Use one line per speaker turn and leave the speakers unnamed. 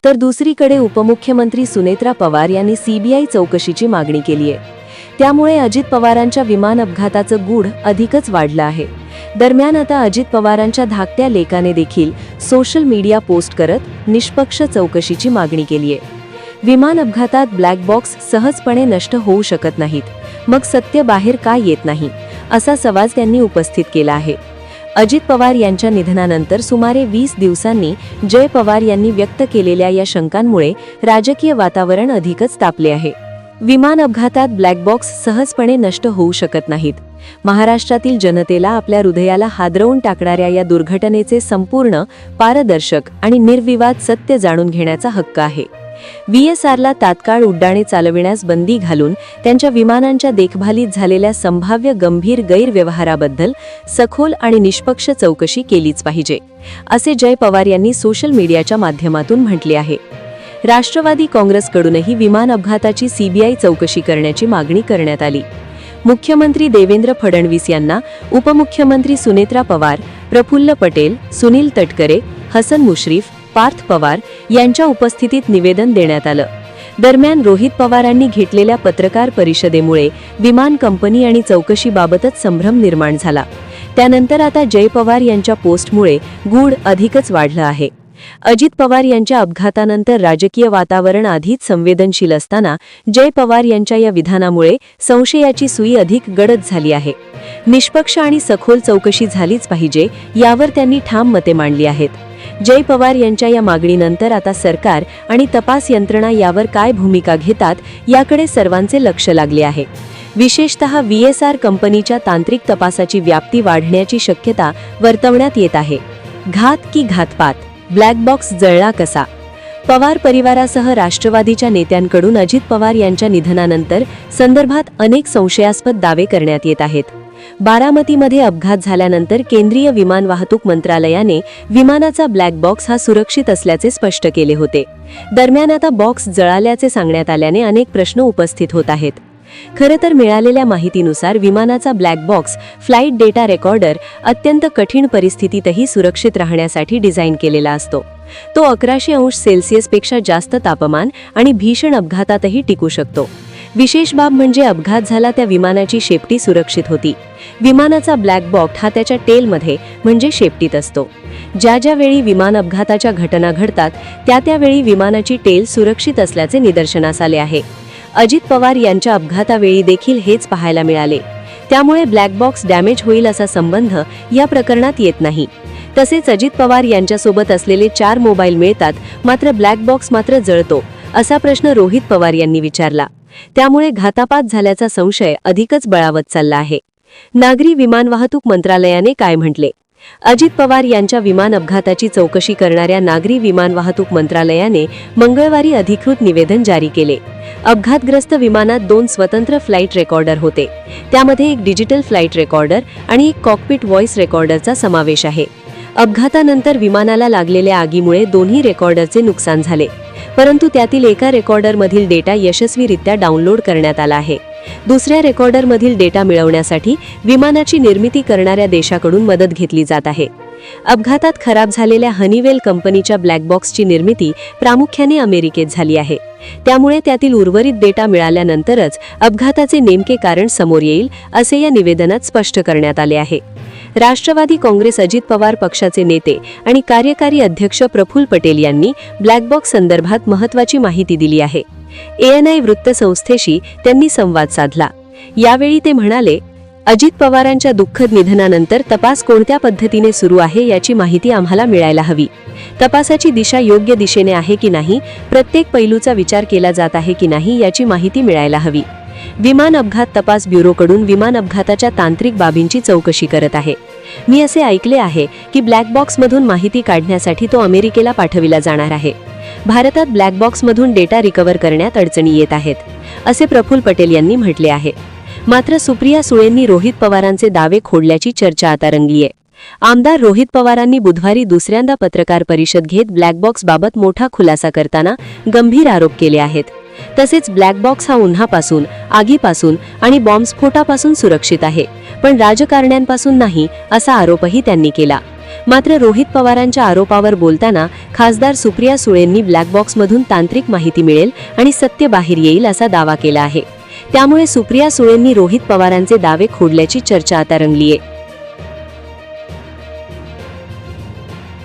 तर दुसरीकडे उपमुख्यमंत्री सुनेत्रा पवार यांनी सीबीआय चौकशीची मागणी केली आहे। त्यामुळे अजित पवारांच्या विमान अपघाताचं गूढ अधिकच वाढलं आहे। दरम्यान आता अजित पवारांच्या धाकट्या लेकाने देखील सोशल मीडिया पोस्ट करत निष्पक्ष चौकशीची मागणी केली आहे। विमान अपघातात ब्लॅक बॉक्स सहजपणे नष्ट होऊ शकत नाहीत, मग सत्य बाहेर का येत नाही, असा सवाल त्यांनी उपस्थित केला आहे। अजित पवार यांच्या निधनानंतर सुमारे 20 दिवसांनी जय पवार यांनी व्यक्त केलेल्या या शंकांमुळे राजकीय वातावरण अधिकच तापले आहे। विमान अपघातात ब्लॅक बॉक्स सहजपणे नष्ट होऊ शकत नाहीत। महाराष्ट्रातील जनतेला आपल्या हृदयाला हादरवून टाकणाऱ्या या दुर्घटनेचे संपूर्ण, पारदर्शक आणि निर्विवाद सत्य जाणून घेण्याचा हक्क आहे। VSRला तात्काळ उड्डाणे चालविण्यास बंदी घालून त्यांच्या विमानांच्या देखभालीत झालेल्या संभाव्य गंभीर गैरव्यवहाराबद्दल सखोल आणि निष्पक्ष चौकशी केलीच पाहिजे, असे जय पवार यांनी सोशल मीडियाच्या माध्यमातून म्हटले आहे। राष्ट्रवादी काँग्रेसकडूनही विमान अपघाताची सीबीआय चौकशी करण्याची मागणी करण्यात आली। मुख्यमंत्री देवेंद्र फडणवीस यांना उपमुख्यमंत्री सुनेत्रा पवार, प्रफुल्ल पटेल, सुनील तटकरे, हसन मुश्रीफ, पार्थ पवार यांच्या उपस्थितीत निवेदन देण्यात आलं। दरम्यान रोहित पवारांनी घेतलेल्या पत्रकार परिषदेमुळे विमान कंपनी आणि चौकशीबाबतच संभ्रम निर्माण झाला। त्यानंतर आता जय पवार यांच्या पोस्टमुळे गूढ अधिकच वाढलं आहे। अजित पवार यांच्या अपघातानंतर राजकीय वातावरण आधीच संवेदनशील असताना जय पवार यांच्या या विधानामुळे संशयाची सुई अधिक गडद झाली आहे। निष्पक्ष आणि सखोल चौकशी झालीच पाहिजे, यावर त्यांनी ठाम मते मांडली आहेत। जय पवार यांच्या या मागणीनंतर आता सरकार आणि तपास यंत्रणा यावर काय भूमिका घेतात याकडे सर्वांचे लक्ष लागले आहे। विशेषतः VSR कंपनीच्या तांत्रिक तपासाची व्याप्ती वाढण्याची शक्यता वर्तवण्यात येत आहे। घात की घातपात, ब्लॅक बॉक्स जळला कसा? पवार परिवारासह राष्ट्रवादीच्या नेत्यांकडून अजित पवार यांच्या निधनानंतर संदर्भात अनेक संशयास्पद दावे करण्यात येत आहेत। बारामतीमध्ये अपघात झाल्यानंतर केंद्रीय विमान वाहतूक मंत्रालयाने विमानाचा ब्लॅक बॉक्स हा सुरक्षित असल्याचे स्पष्ट केले होते। दरम्यान आता बॉक्स जळाल्याचे सांगण्यात आल्याने अनेक प्रश्न उपस्थित होत आहेत। खरं तर मिळालेल्या माहितीनुसार विमानाचा black box flight data recorder अत्यंत कठीण परिस्थितीतही सुरक्षित राहण्यासाठी डिझाईन केलेला असतो। तो 1100°C पेक्षा जास्त तापमान आणि भीषण अपघातातही टिकू शकतो। विशेष बाब म्हणजे अपघात झाला त्या विमानाची शेपटी सुरक्षित होती। विमानाचा ब्लॅक बॉक्स हा त्याच्या टेलमध्ये म्हणजे शेपटीत असतो। ज्या वेळी विमान अपघाताच्या घटना घडतात त्यावेळी विमानाची टेल सुरक्षित असल्याचे निदर्शनास आले आहे। अजित पवार यांच्या अपघातावेळी देखील हेच पाहायला मिळाले। त्यामुळे ब्लॅक बॉक्स डॅमेज होईल असा संबंध या प्रकरणात येत नाही। तसेच अजित पवार यांच्यासोबत असलेले 4 मोबाईल मिळतात, मात्र ब्लॅक बॉक्स मात्र जळतो, असा प्रश्न रोहित पवार यांनी विचारला। त्यामुळे घातापात झाल्याचा संशय अधिकच बळावत चालला आहे। नागरी विमान वाहतूक मंत्रालयाने काय म्हटले? अजित पवार यांच्या विमान अपघाताची चौकशी करणाऱ्या नागरी विमान वाहतूक मंत्रालयाने मंगळवारी अधिकृत निवेदन जारी केले। अपघातग्रस्त विमानात 2 स्वतंत्र फ्लाइट रेकॉर्डर होते। त्यामध्ये एक डिजिटल फ्लाइट रेकॉर्डर आणि एक कॉकपिट व्हॉइस रेकॉर्डरचा समावेश आहे। अपघातानंतर विमानाला लागलेल्या आगीमुळे दोन्ही रेकॉर्डरचे नुकसान झाले, परंतु त्यातील एका रेकॉर्डरमधील डेटा यशस्वीरित्या डाउनलोड करण्यात आला आहे। दुसऱ्या रेकॉर्डरमधील डेटा मिळवण्यासाठी विमानाची निर्मिती करणाऱ्या देशाकडून मदत घेतली जात आहे। अपघातात खराब झालेल्या हनीवेल कंपनीच्या ब्लॅक बॉक्सची निर्मिती प्रामुख्याने अमेरिकेत झाली आहे। त्यामुळे त्यातील उर्वरित डेटा मिळाल्यानंतरच अपघाताचे नेमके कारण समोर येईल, असे या निवेदनात स्पष्ट करण्यात आले आहे। राष्ट्रवादी काँग्रेस अजित पवार पक्षाचे नेते आणि कार्यकारी अध्यक्ष प्रफुल्ल पटेल यांनी ब्लॅक बॉक्स संदर्भात महत्त्वाची माहिती दिली आहे। ANI वृत्तसंस्थेशी त्यांनी संवाद साधला। यावेळी ते म्हणाले, अजित पवारांच्या दुःखद निधनानंतर तपास कोणत्या पद्धतीने सुरू आहे याची माहिती आम्हाला मिळायला हवी। तपासाची दिशा योग्य दिशेने आहे की नाही, प्रत्येक पैलूचा विचार केला जात आहे की नाही याची माहिती मिळायला हवी। विमान अपघात तपास ब्युरोकडून विमान अपघाताच्या तांत्रिक बाबींची चौकशी करत आहे। मी असे ऐकले आहे की ब्लॅक बॉक्समधून माहिती काढण्यासाठी तो अमेरिकेला पाठविला जाणार आहे। भारतात ब्लॅक बॉक्समधून डेटा रिकव्हर करण्यात अडचणी येत आहेत, असे प्रफुल्ल पटेल यांनी म्हटले आहे। मात्र सुप्रिया सुळेंनी रोहित पवारांचे दावे खोडल्याची चर्चा आता रंगली आहे। आमदार रोहित पवारांनी बुधवारी दुसऱ्यांदा पत्रकार परिषद घेत ब्लॅक बॉक्स बाबत मोठा खुलासा करताना गंभीर आरोप केले आहेत। तसेच ब्लॅक बॉक्स हा उन्हापासून, आगीपासून आणि बॉम्बस्फोटापासून सुरक्षित आहे, पण राजकारण्यांपासून नाही, असा आरोपही त्यांनी केला। मात्र रोहित पवारांच्या आरोपावर बोलताना खासदार सुप्रिया सुळेंनी ब्लॅक बॉक्समधून तांत्रिक माहिती मिळेल आणि सत्य बाहेर येईल असा दावा केला आहे. त्यामुळे सुप्रिया सुळेंनी रोहित पवारांचे दावे खोडल्याची चर्चा आता रंगलीये.